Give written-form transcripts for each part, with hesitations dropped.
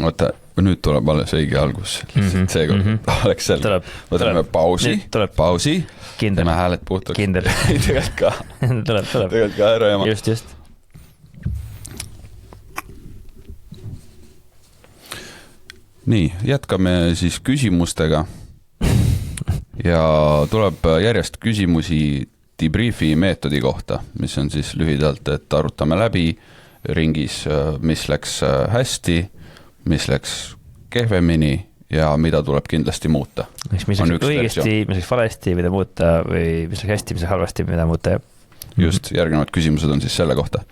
Oota, nüüd tuleb alles õige algus. Seekord oleks selge. Võtame pausi. Teeme hääled puhtaks. Kindel. Tegelikult ka. Tegelikult ka ära jama. Just. Nii, jätkame siis küsimustega. Ja tuleb järjest küsimusi debriefi meetodi kohta, mis on siis lühidalt, et arutame läbi ringis, mis läks hästi, mis läks kehvemini ja mida tuleb kindlasti muuta. Mis läks õigesti, mis läks valesti, mida muuta või mis läks hästi, mis läks halvasti, mida muuta. Just, järgnevad küsimused on siis selle kohta.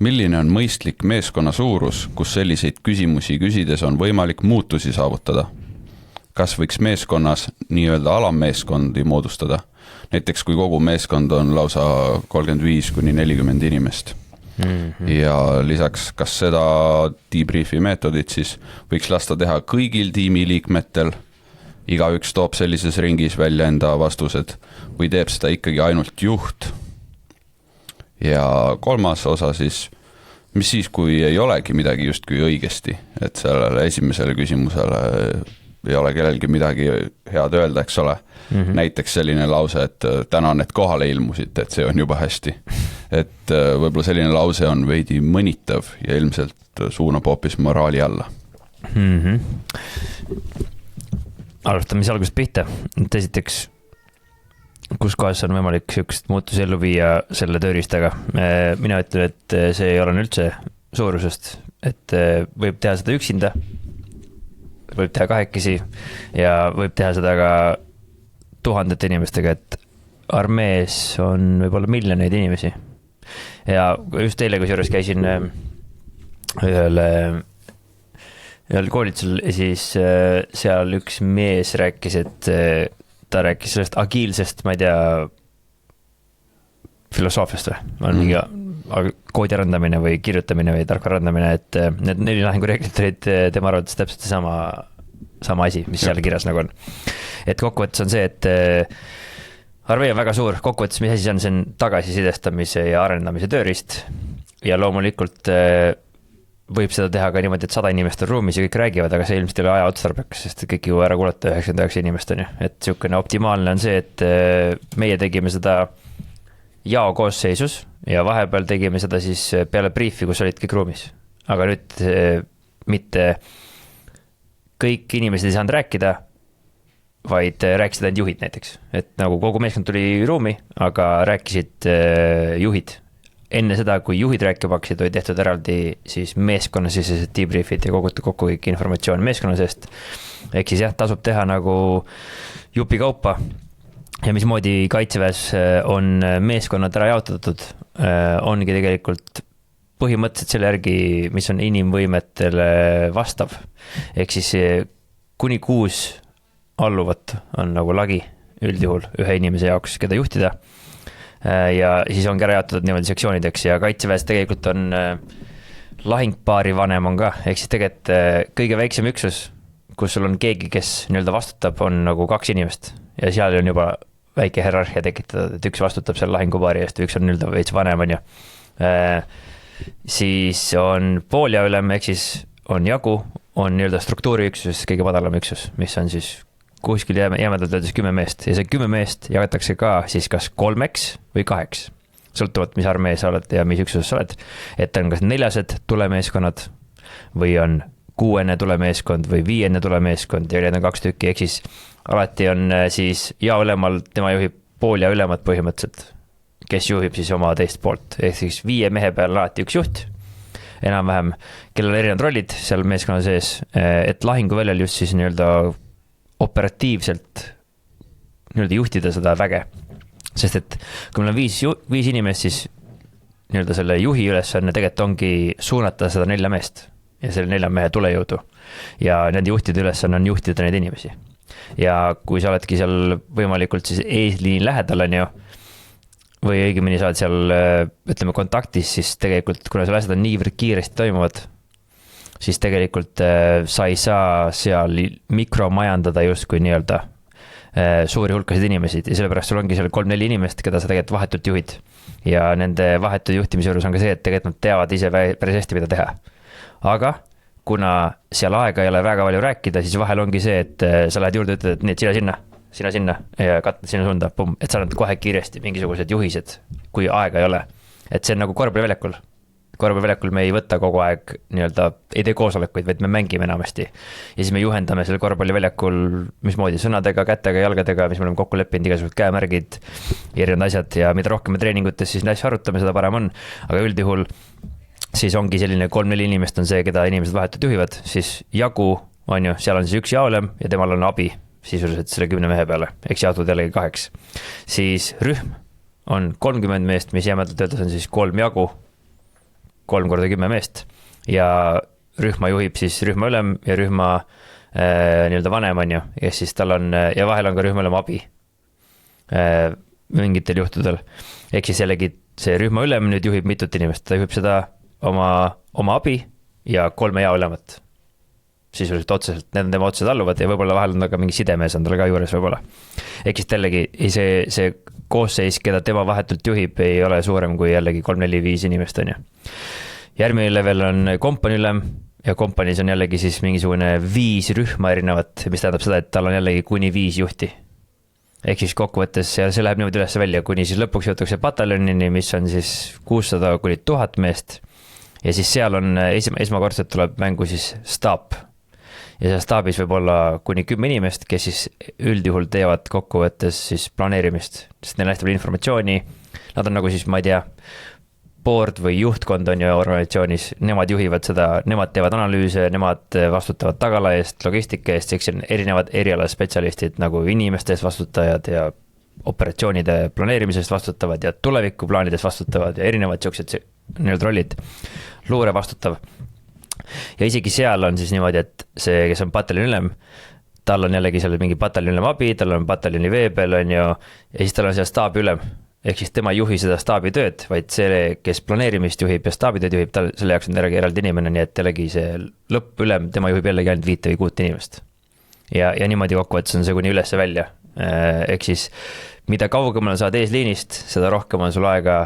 Milline on mõistlik meeskonna suurus, kus selliseid küsimusi küsides on võimalik muutusi saavutada? Kas võiks meeskonnas nii-öelda alammeeskondi moodustada? Näiteks kui kogu meeskond on lausa 35–40 inimest. Ja lisaks, kas seda debriefi meetodit siis võiks lasta teha kõigil tiimiliikmetel, igaüks toob sellises ringis välja enda vastused või teeb seda ikkagi ainult juht. Ja kolmas osa siis, mis siis, kui ei olegi midagi justkui õigesti, et sellele esimesele küsimusele ei ole kellelgi midagi head öelda, eks ole. Näiteks selline lause, et tänan, et kohale ilmusite, et see on juba hästi. Et võib-olla selline lause on veidi mõnitav ja ilmselt suunab hoopis moraali alla. Alustame mis algusest pihta. Esiteks, kus kohas on võimalik sükst muutusi ellu viia selle tööriistaga. Mina ütlen, et see ei ole üldse suurusest, et võib teha seda üksinda, võib teha kahekesi ja võib teha seda ka tuhandete inimestega, et armees on võib-olla miljoneid inimesi. Ja just eile, kui juures käisin ühel koolitusel, siis seal üks mees rääkis, et ta rääkis sellest agiilsest, ma ei tea, filosoofiast või? Mingi koodi arendamine või kirjutamine või tark arendamine, et need 4 lahingureeglit olid tema arvates täpselt sama asi, mis seal kirjas nagu on. Et kokkuvõttes on see, et armee on väga suur, kokkuvõttes mis asi see on tagasisidestamise ja arendamise tööriist ja loomulikult võib seda teha ka niimoodi, et 100 inimest on ruumis ja kõik räägivad, aga see ilmselt ei ole aja otstarbekas, sest kõik ju ära kuulata 99 inimest on ju. Et niisugune optimaalne on see, et meie tegime seda jao koosseisus ja vahepeal tegime seda siis peale briefi, kus olid kõik ruumis. Aga nüüd mitte kõik inimesed ei saanud rääkida, vaid rääkisid ainult juhid näiteks. Et nagu kogu meeskond tuli ruumi, aga rääkisid juhid. Enne seda, kui juhid rääkima hakkasid, oli tehtud eraldi siis meeskonna sisesed debriefid ja kogutud kokku kõik informatsioon meeskonna seest. Ehk siis jah, tasub teha nagu jupi kaupa. Ja mismoodi kaitseväes on meeskonnad ära jaotatud, ongi tegelikult põhimõtteliselt selle järgi, mis on inimvõimetele vastav. Ehk siis kuni 6 alluvat on nagu lagi üldjuhul ühe inimese jaoks, keda juhtida. Ja siis ongi ära jaotatud niimoodi sektsioonideks ja kaitseväes tegelikult on lahingpaari vanem on ka, ehk siis tegelikult kõige väiksem üksus, kus sul on keegi, kes nii-öelda vastutab, on nagu 2 inimest ja seal on juba väike hierarhia tekitatud, et üks vastutab selle lahingupaari eest ja üks on nii-öelda veits vanem on ju. Siis on poolja ülem, ehk siis on jagu, on nii-öelda struktuuriüksus, kõige madalam üksus, mis on siis kuskil jämedalt öeldes 10 meest ja see 10 meest jagatakse ka siis kas 3 või 2, sõltuvalt mis armee sa oled ja mis üksuses sa oled, et on kas 4 tulemeeskonnad või on 6 tulemeeskond või 5 tulemeeskond ja need on 2 tükki, ehk siis alati on siis ja ülemal, tema juhib pool ja ülemat põhimõtteliselt, kes juhib siis oma teist poolt, ehk siis 5 mehe peal alati üks juht, enam-vähem, kellel erinevad rollid seal meeskonna sees, et lahinguväljal just siis nii-öelda operatiivselt nii-öelda juhtida seda väge. Sest et kui meil on 5 inimest, siis nii-öelda selle juhi ülesanne tegelikult ongi suunata seda 4 meest ja selle 4 mehe tulejõudu. Ja nende juhtide ülesanne on juhtida neid inimesi. Ja kui sa oledki seal võimalikult siis eesliini lähedal on ju, või õigemini sa oled seal, ütleme, kontaktis, siis tegelikult, kuna seal asjad on niivõrd kiiresti toimuvad, siis tegelikult sa ei saa seal mikromajandada justkui nii-öelda suuri hulkasid inimesid ja sellepärast sul ongi seal 3-4 inimest, keda sa tegelikult vahetult juhid. Ja nende vahetud juhtimise juures on ka see, et tegelikult nad teavad ise päris hästi, mida teha. Aga kuna seal aega ei ole väga palju rääkida, siis vahel ongi see, et sa lähed juurde, ütled, et nii, et sina sinna ja katta sinna suunda, et sa annad kohe kiiresti mingisugused juhised, kui aega ei ole. Et see on nagu korvpalliväljakul. Korvpalliväljakul me ei võta kogu aeg nii-öelda, ei tee koosolekuid, vaid me mängime enamasti. Ja siis me juhendame selle korvpalliväljakul mismoodi sõnadega, kätega, jalgadega, mis me oleme kokku leppinud, igasugused käemärgid, erinevad asjad ja mida rohkem me treeningutes siis asju arutame, seda parem on. Aga üldjuhul siis ongi selline 3-4 inimest on see, keda inimesed vahetult juhivad, siis jagu on ju, seal on siis üks jaolem ja temal on abi sisuliselt selle 10 mehe peale, eks jaotud jällegi 2. Siis rühm on 30 meest, mis jämedalt öeldes on siis 3 jagu, 3 korda 10 meest ja rühma juhib siis rühma ülem ja rühma nii-öelda vanem on ju, ja siis tal on, ja vahel on ka rühma ülem abi mingitel juhtudel. Ehk siis jällegi see rühma ülem nüüd juhib mitut inimest, ta juhib seda oma abi ja 3 jaolemat. Sisuliselt otseselt, need on tema otsesed alluvad ja võib-olla vahel on ka mingi sidemees on tal ka juures võib-olla. Ehk siis jällegi see koosseis, keda tema vahetult juhib, ei ole suurem kui jällegi 3-4-5 inimest on ju. Järgmine level on kompanii ülem ja kompaniis on jällegi siis mingisugune 5 rühma erinevat, mis tähendab seda, et tal on jällegi kuni 5 juhti. Ehk siis kokkuvõttes ja see läheb niimoodi üles välja, kuni siis lõpuks jõutakse pataljonini, mis on siis 600 kuni 1000 meest. Ja siis seal on esmakordselt tuleb mängu siis staap. Ja seal staabis võib olla kuni 10 inimest, kes siis üldjuhul teevad kokkuvõttes siis planeerimist, sest neil on hästi palju informatsiooni. Nad on nagu siis, ma ei tea, board või juhtkond on ju organisatsioonis, nemad juhivad seda, nemad teevad analüüse, nemad vastutavad tagala eest, logistika eest, eks on erinevad erialaspetsialistid nagu inimeste eest vastutajad ja operatsioonide planeerimisest vastutavad ja tulevikuplaanidest vastutavad ja erinevad siuksed nii-öelda rollid, luure vastutav. Ja isegi seal on siis niimoodi, et see, kes on pataljoni ülem, tal on jällegi seal mingi pataljoni ülem abi, tal on pataljoni veebel on ju, ja siis tal on seal staabi ülem. Ehk siis tema ei juhi seda staabi tööd, vaid see, kes planeerimist juhib ja staabi tööd juhib, tal selle jaoks on eraldi inimene, nii et jällegi see lõpp ülem, tema juhib jällegi ainult 5 või 6 inimest. Ja niimoodi kokkuvõttes on see kuni ülesse välja. Ehk siis mida kaugemal saad eesliinist, seda rohkem on sul aega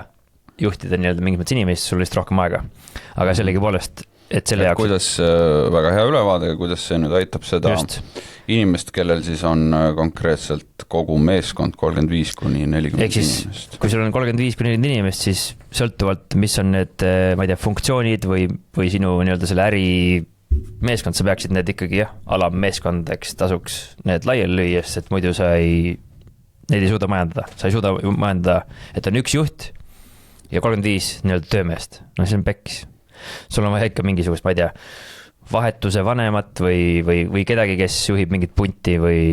juhtida nii-öelda mingis mõttes inimest, sul lihtsalt rohkem aega. Aga sellegi poolest, et selle jaoks... Kuidas, väga hea ülevaade, kuidas see nüüd aitab seda inimest, kellel siis on konkreetselt kogu meeskond 35 kuni 40 inimest. Kui sul on 35 kuni 40 inimest, siis sõltuvalt, mis on need, ma ei tea, funktsioonid või sinu nii-öelda selle äri meeskond, sa peaksid need ikkagi alammeeskondeks tasuks need laiali lüüa, sest muidu neid ei suuda majandada. Sa ei suuda majandada, et on üks juht ja 35 nii-öelda töömeest. No see on pekkis. Sul on vaja ikka mingisugust, ma ei tea, vahetuse vanemat või kedagi, kes juhib mingit punti või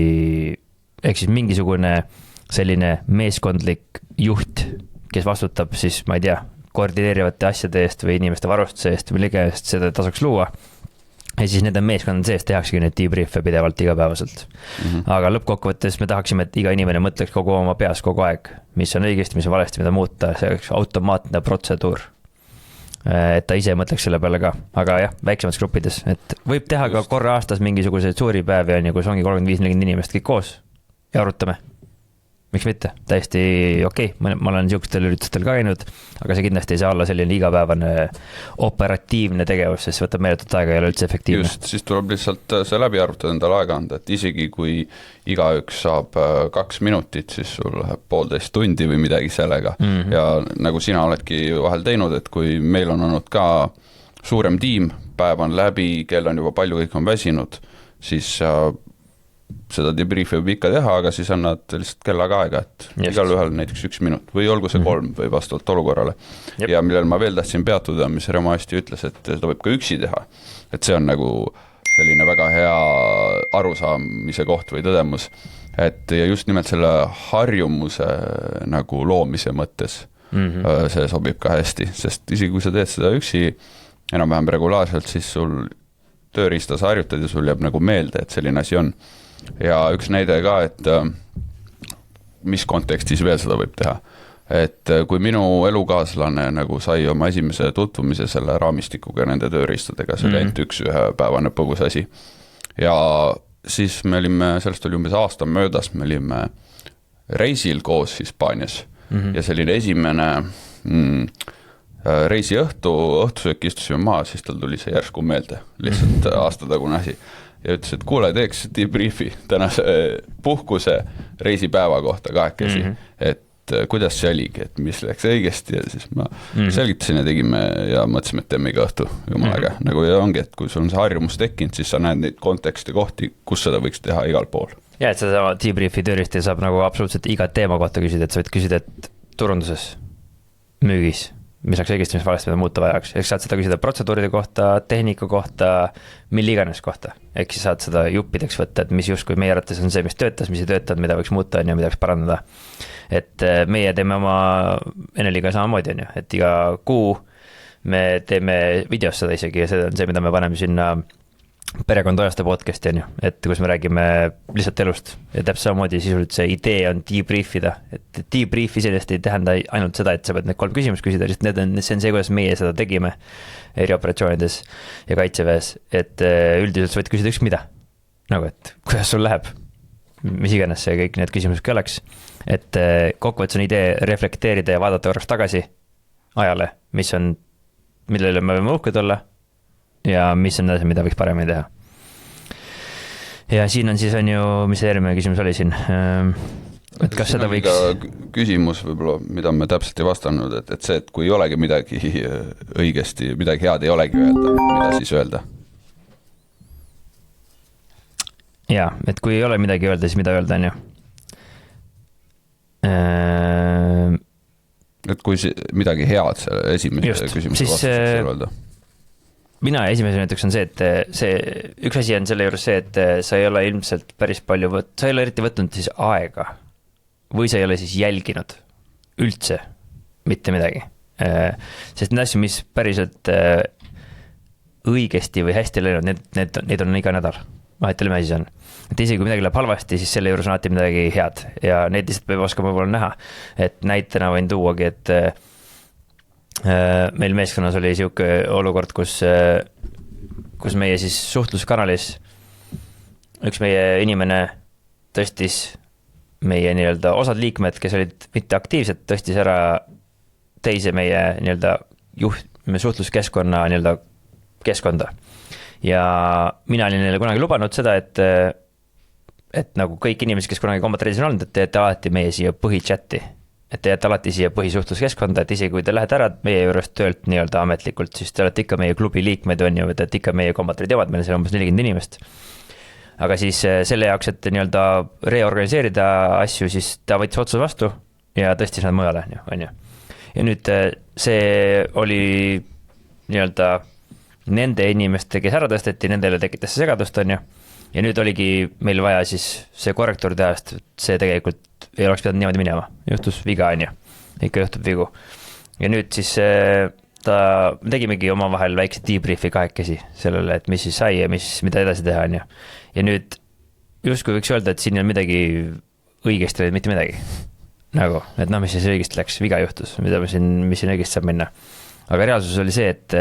ehk siis mingisugune selline meeskondlik juht, kes vastutab siis, ma ei tea, koordineerivate asjade eest või inimeste varustuse eest või millegi eest seda tasuks luua. Ja siis nende meeskond sees tehaksegi neid debriefe pidevalt igapäevaselt. Aga lõppkokkuvõttes me tahaksime, et iga inimene mõtleks kogu oma peas kogu aeg, mis on õigesti, mis on valesti, mida muuta, see oleks automaatne protseduur. Et ta ise mõtleks selle peale ka, aga jah, väiksemates gruppides, et võib teha ka korra aastas mingisuguseid suuri päevi, kus ongi 35-40 inimest kõik koos ja arutame. Miks mitte? Täiesti okei. Ma olen siukstel üritustel ka käinud, aga see kindlasti ei saa olla selline igapäevane operatiivne tegevus, sest võtab meeletut aega ja ei ole üldse efektiivne. Just, siis tuleb lihtsalt see läbi arvutada endale aega anda, et isegi kui igaüks saab 2 minutit, siis sul läheb 1,5 tundi või midagi sellega. Ja nagu sina oledki vahel teinud, et kui meil on olnud ka suurem tiim, päev on läbi, kell on juba palju, kõik on väsinud, siis seda debriefi võib ikka teha, aga siis annad lihtsalt kellaga aega, et igal ühel näiteks 1 minut või olgu see 3 või vastavalt olukorrale. Jep. Ja millel ma veel tahtsin peatuda, mis Remo hästi ütles, et seda võib ka üksi teha. Et see on nagu selline väga hea arusaamise koht või tõdemus. Et ja just nimelt selle harjumuse nagu loomise mõttes see sobib ka hästi, sest isegi kui sa teed seda üksi enam-vähem regulaarselt, siis sul tööriista sa harjutad ja sul jääb nagu meelde, et selline asi on. Ja üks näide ka, et mis kontekstis veel seda võib teha. Et kui minu elukaaslane nagu sai oma esimese tutvumise selle raamistikuga nende tööriistadega, see oli ainult ühe päevane põgus asi. Ja siis me olime, sellest oli umbes aasta möödas, me olime reisil koos Hispaanias ja selline esimene reisi õhtusööki istusime maha, siis tal tuli see järsku meelde, lihtsalt aastatagune asi. Ja ütles, et kuule, teeks debriefi tänase puhkuse reisipäeva kohta kahekesi, et kuidas see oligi, et mis läks õigesti ja siis ma selgitasin ja tegime ja mõtlesime, et teeme iga õhtu jumalaga. Nagu ja ongi, et kui sul on see harjumus tekkinud, siis sa näed neid konteksti kohti, kus seda võiks teha igal pool. Ja, et seda debriefi tööristi saab nagu absoluutselt iga teema kohta küsida, et sa võid küsida, et turunduses, müügis, mis läks õigesti, mis valesti, mida muuta vajaks. Ehk saad seda küsida protseduuride kohta, tehnika kohta, mille iganes kohta. Ehk siis saad seda juppideks võtta, et mis justkui meie arvates on see, mis töötas, mis ei töötanud, mida võiks muuta ja mida võiks parandada. Et meie teeme oma Eneliga samamoodi, on ju, et iga kuu me teeme videos seda isegi ja see on see, mida me paneme sinna perekond ajaste podcasti, on ju, et kus me räägime lihtsalt elust ja täpselt samamoodi sisuliselt see idee on debriefida, et debrief iseenesest ei tähenda ainult seda, et sa pead need 3 küsimust küsida, lihtsalt see on see, kuidas meie seda tegime erioperatsioonides ja kaitseväes, et üldiselt sa võid küsida üks mida, nagu et kuidas sul läheb, mis iganes see kõik need küsimused ka oleks, et kokkuvõttes on idee reflekteerida ja vaadata korraks tagasi ajale, millele me võime uhked olla ja mis on asi, mida võiks paremini teha. Ja siin on siis on ju, mis järgmine küsimus oli siin, et kas seda võiks... Küsimus võib-olla, mida me täpselt ei vastanud, et see, et kui ei olegi midagi õigesti, midagi head ei olegi öelda, mida siis öelda? Jaa, et kui ei ole midagi öelda, siis mida öelda, on ju? Et kui midagi head selle esimese küsimuse vastuseks öelda? Mina esimese näiteks on see, et üks asi on selle juures see, et sa ei ole ilmselt päris palju sa ei ole eriti võtnud siis aega või sa ei ole siis jälginud üldse mitte midagi. Sest need asju, mis päriselt õigesti või hästi läinud, need on iga nädal. Vahetele me siis on. Et isegi kui midagi läheb halvasti, siis selle juures on alati midagi head ja neid lihtsalt peab oskama võib-olla näha. Et näitena võin tuuagi, et meil meeskonnas oli siuke olukord, kus meie siis suhtluskanalis üks meie inimene tõstis meie nii-öelda osad liikmed, kes olid mitte aktiivsed, tõstis ära teise meie nii-öelda suhtluskeskkonna nii-öelda keskkonda. Ja mina olin neile kunagi lubanud seda, et nagu kõik inimesed, kes kunagi kombatreedis on olnud, et teete alati meie siia põhichatti. Et te jätte alati siia põhisuhtluskeskkonda, et isegi kui te lähete ära meie juurest töölt nii-öelda ametlikult, siis te olete ikka meie klubi liikmed, on ju, et ikka meie kombatrid jõuad, meil on umbes 40 inimest. Aga siis selle jaoks, et nii-öelda reorganiseerida asju, siis ta võttis otsuse vastu ja tõstis nad mujale, on ju. Ja nüüd see oli nii-öelda nende inimeste, kes ära tõsteti, nendele tekitas see segadust, on ju. Ja nüüd oligi meil vaja siis see korrektuur teha, sest see tegelikult ei oleks pidanud niimoodi minema. Juhtus viga, on ju. Ikka juhtub vigu. Ja nüüd siis me tegimegi oma vahel väikse debriefi kahekesi sellele, et mis siis sai ja mida edasi teha, on ju. Ja nüüd justkui võiks öelda, et siin on midagi õigesti või mitte midagi. Nagu, et mis siis õigesti läks, viga juhtus, mis siin õigesti saab minna. Aga reaalsus oli see, et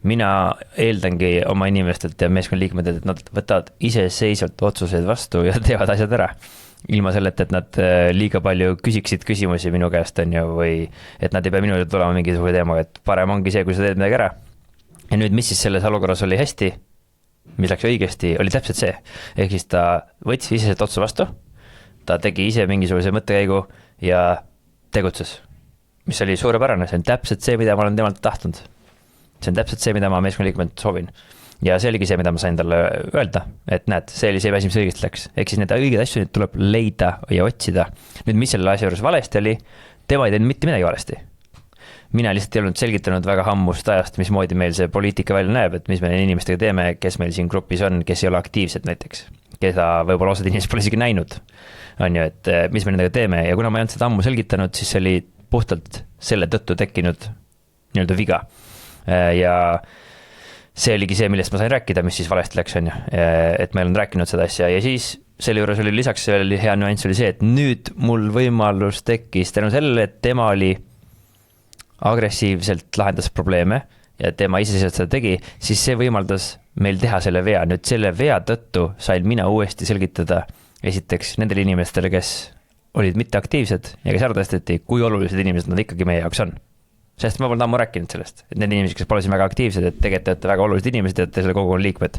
mina eeldangi oma inimestelt ja meeskonna liikmetelt, et nad võtavad iseseisvalt otsuseid vastu ja teevad asjad ära. Ilma selleta, et nad liiga palju küsiksid küsimusi minu käest, on ju, või et nad ei pea minu juurde tulema mingisuguse teemaga, et parem ongi see, kui sa teed midagi ära. Ja nüüd, mis siis selles olukorras oli hästi, mis läks õigesti, oli täpselt see. Ehk siis ta võttis iseselt otsa vastu, ta tegi ise mingisuguse mõttekäigu ja tegutses, mis oli suurepärane, see on täpselt see, mida ma olen temalt tahtnud. See on täpselt see, mida ma meeskonnaliikmed soovin. Ja see oligi see, mida ma sain talle öelda, et näed, see oli see asi, mis õigesti läks. Ehk siis need õiged asju tuleb leida ja otsida. Nüüd, mis selle asja juures valesti oli, tema ei teinud mitte midagi valesti. Mina lihtsalt ei olnud selgitanud väga hammust ajast, mismoodi meil see poliitika välja näeb, et mis me inimestega teeme, kes meil siin grupis on, kes ei ole aktiivsed näiteks, keda võib-olla osad inimesed pole isegi näinud, on ju, et mis me nendega teeme. Ja kuna ma ei olnud seda ammu selgitanud, siis see oli puhtalt selle tõttu tekkinud nii-öelda viga. Ja see oligi see, millest ma sain rääkida, mis siis valesti läks, on ju, et meil on rääkinud seda asja ja siis selle juures oli lisaks oli hea nüanss oli see, et nüüd mul võimalus tekkis tänu sellele, et tema oli agressiivselt lahendas probleeme ja tema iseseisvalt seda tegi, siis see võimaldas meil teha selle vea. Nüüd selle vea tõttu sain mina uuesti selgitada esiteks nendele inimestele, kes olid mitte aktiivsed ja kes ära tõsteti, kui olulised inimesed nad ikkagi meie jaoks on. sest ma polnud ammu rääkinud sellest, et need inimesed, kes pole siin väga aktiivsed, et tegelikult olete väga olulised inimesed, et selle kogukonna liikmed.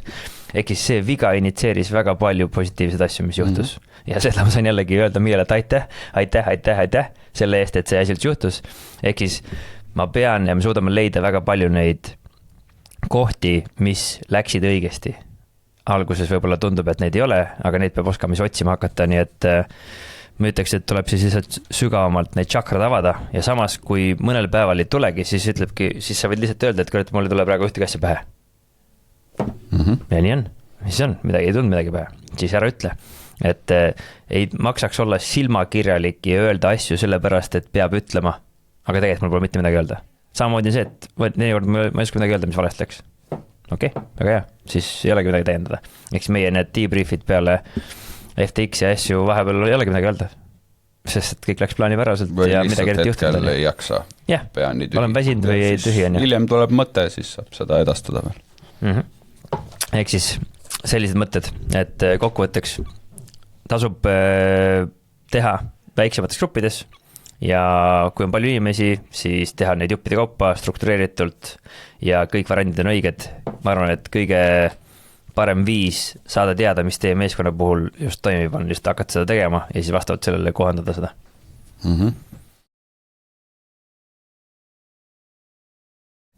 Ehk siis see viga initseeris väga palju positiivseid asju, mis juhtus. Ja seda ma sain jällegi öelda Miiele, et aitäh selle eest, et see asi üldse juhtus. Ehk siis ma pean ja me suudame leida väga palju neid kohti, mis läksid õigesti. Alguses võib-olla tundub, et neid ei ole, aga neid peab oskama siis otsima hakata, nii et ma ütleks, et tuleb siis lihtsalt sügavamalt neid tšakrad avada ja samas, kui mõnel päeval ei tulegi, siis sa võid lihtsalt öelda, et kurat, mulle tuleb praegu ühtegi asja pähe. Ja nii on, mis on, midagi ei tulnud midagi pähe, siis ära ütle. Et ei maksaks olla silmakirjalik ja öelda asju sellepärast, et peab ütlema, aga tegelikult mul pole mitte midagi öelda. Samamoodi see, et nelikord ma ei oska midagi öelda, mis valest läks. Okei, väga hea, siis ei olegi midagi täiendada. Eks meie need debriefid peale FTX ja asju vahepeal ei olegi midagi öelda. Sest et kõik läks plaanipäraselt või ja midagi eriti juhtunud. Või lihtsalt hetkel ei jaksa. Jah, olen väsinud või ei tühi on. Hiljem tuleb mõte, siis saab seda edastada veel. Ehk siis sellised mõtted, et kokkuvõtteks tasub teha väiksemates gruppides ja kui on palju inimesi, siis teha neid juppide kaupa struktureeritult ja kõik variandid on õiged. Ma arvan, et kõige parem viis saada teada, mis teie meeskonna puhul just toimib on, just hakata seda tegema ja siis vastavalt sellele kohandada seda.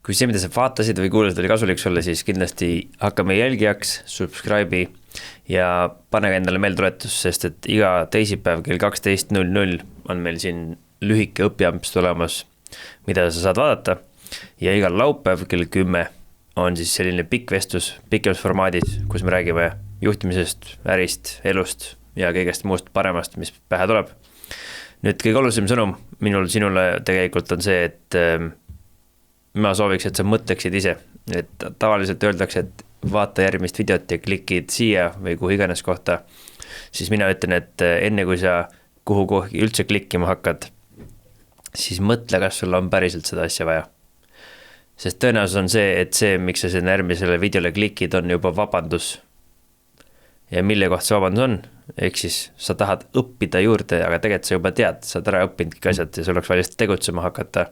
Kui see, mida sa vaatasid või kuulasid oli kasulik sulle, siis kindlasti hakka meie jälgijaks, subscribe'i ja pane endale meeltuletus, sest et iga teisipäev kell 12.00 on meil siin lühike õpiamps tulemas, mida sa saad vaadata ja igal laupäev kell 10 on siis selline pikk vestlus, pikemas formaadis, kus me räägime juhtimisest, ärist, elust ja kõigest muust paremast, mis pähe tuleb. Nüüd kõige olulisem sõnum minul sinule tegelikult on see, et ma sooviks, et sa mõtleksid ise, et tavaliselt öeldakse, et vaata järgmist videot ja klikid siia või kuhu iganes kohta, siis mina ütlen, et enne kui sa kuhu üldse klikkima hakkad, siis mõtle, kas sul on päriselt seda asja vaja. Sest tõenäosus on see, et see, miks sa selle järgmisele videole klikid, on juba vabandus. Ja mille koht see vabandus on? Ehk siis sa tahad õppida juurde, aga tegelikult sa juba tead, sa oled ära õppinud kõik asjad ja sul oleks vaja tegutsema hakata,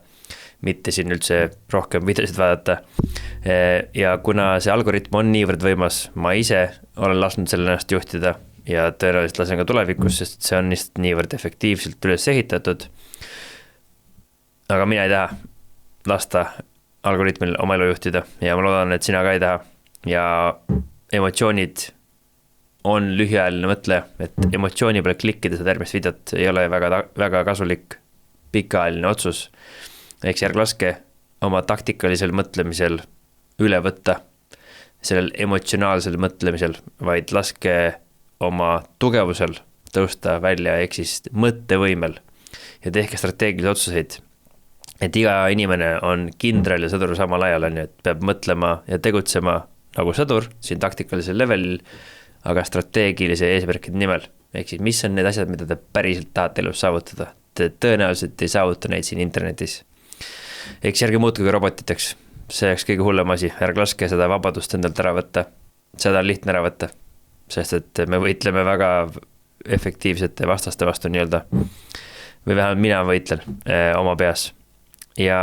mitte siin üldse rohkem videosid vaadata. Ja kuna see algoritm on niivõrd võimas, ma ise olen lasknud selle ennast juhtida ja tõenäoliselt lasen ka tulevikus, sest see on lihtsalt niivõrd efektiivselt üles ehitatud. Aga mina ei taha lasta algoritmil oma elu juhtida ja ma loodan, et sina ka ei taha ja emotsioonid on lühiajaline mõtle, et emotsiooni peale klikkida seda järgmist videot ei ole väga kasulik pikaajaline otsus. Ehk järg laske oma taktikalisel mõtlemisel üle võtta sellel emotsionaalsel mõtlemisel, vaid laske oma tugevusel tõusta välja ehk siis mõttevõimel ja tehke strateegilisi otsuseid. Et iga inimene on kindral ja sõdur samal ajal, et peab mõtlema ja tegutsema nagu sõdur siin taktikalisel levelil, aga strateegilise eesmärkide nimel. Ehk siis, mis on need asjad, mida te päriselt tahate elus saavutada? Te tõenäoliselt ei saavuta neid siin internetis. Ehk siis ärge muutuge robotiteks. See oleks kõige hullem asi. Ärge laske seda vabadust endalt ära võtta. Seda on lihtne ära võtta. Sest et me võitleme väga efektiivsete vastaste vastu nii-öelda. Või vähemalt mina võitlen oma peas. Ja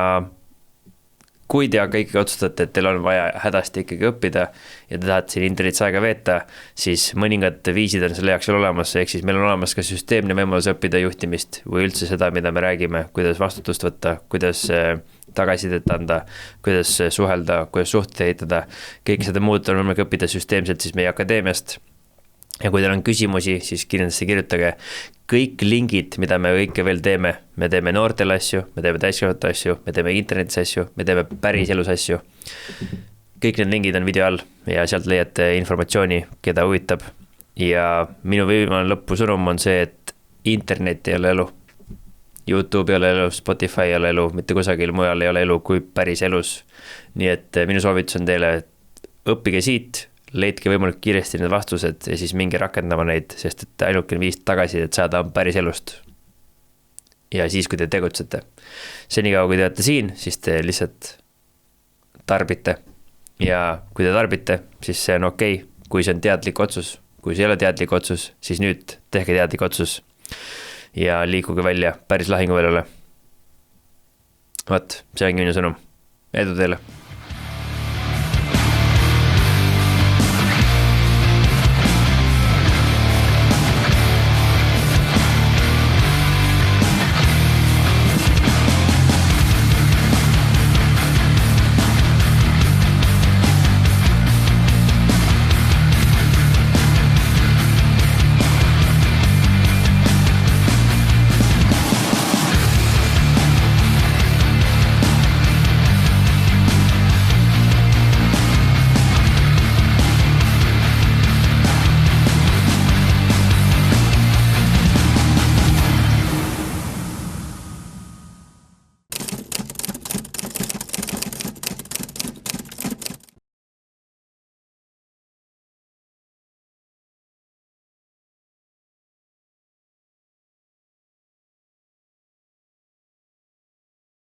kui te kõik otsustate, et teil on vaja hädasti ikkagi õppida ja te tahate siin internetis aega veeta, siis mõningad viisid on selle jaoks olemas, ehk siis meil on olemas ka süsteemne võimalus õppida juhtimist või üldse seda, mida me räägime, kuidas vastutust võtta, kuidas tagasisidet anda, kuidas suhelda, kuidas suhteid ehitada. Kõik seda muud on võimalik õppida süsteemselt siis meie akadeemiast. Ja kui teil on küsimusi, siis kindlasti kirjutage kõik lingid, mida me kõike veel teeme. Me teeme noortele asju, me teeme täiskasvanute asju, me teeme internetis asju, me teeme päris elus asju. Kõik need lingid on video all ja sealt leiate informatsiooni, keda huvitab. Ja minu viimane lõpusõnum on see, et internet ei ole elu. YouTube ei ole elu, Spotify ei ole elu, mitte kusagil mujal ei ole elu kui päris elus. Nii et minu soovitus on teile, et õppige siit, leidke võimalik kiiresti need vastused ja siis minge rakendama neid, sest et ainukene viis tagasi, et saada on päris elust. Ja siis, kui te tegutsete. Senikaua, kui te olete siin, siis te lihtsalt tarbite. Ja kui te tarbite, siis see on okei. Kui see on teadlik otsus, kui see ei ole teadlik otsus, siis nüüd tehke teadlik otsus ja liikuge välja päris lahinguväljale. vot, see ongi minu sõnum. Edu teile!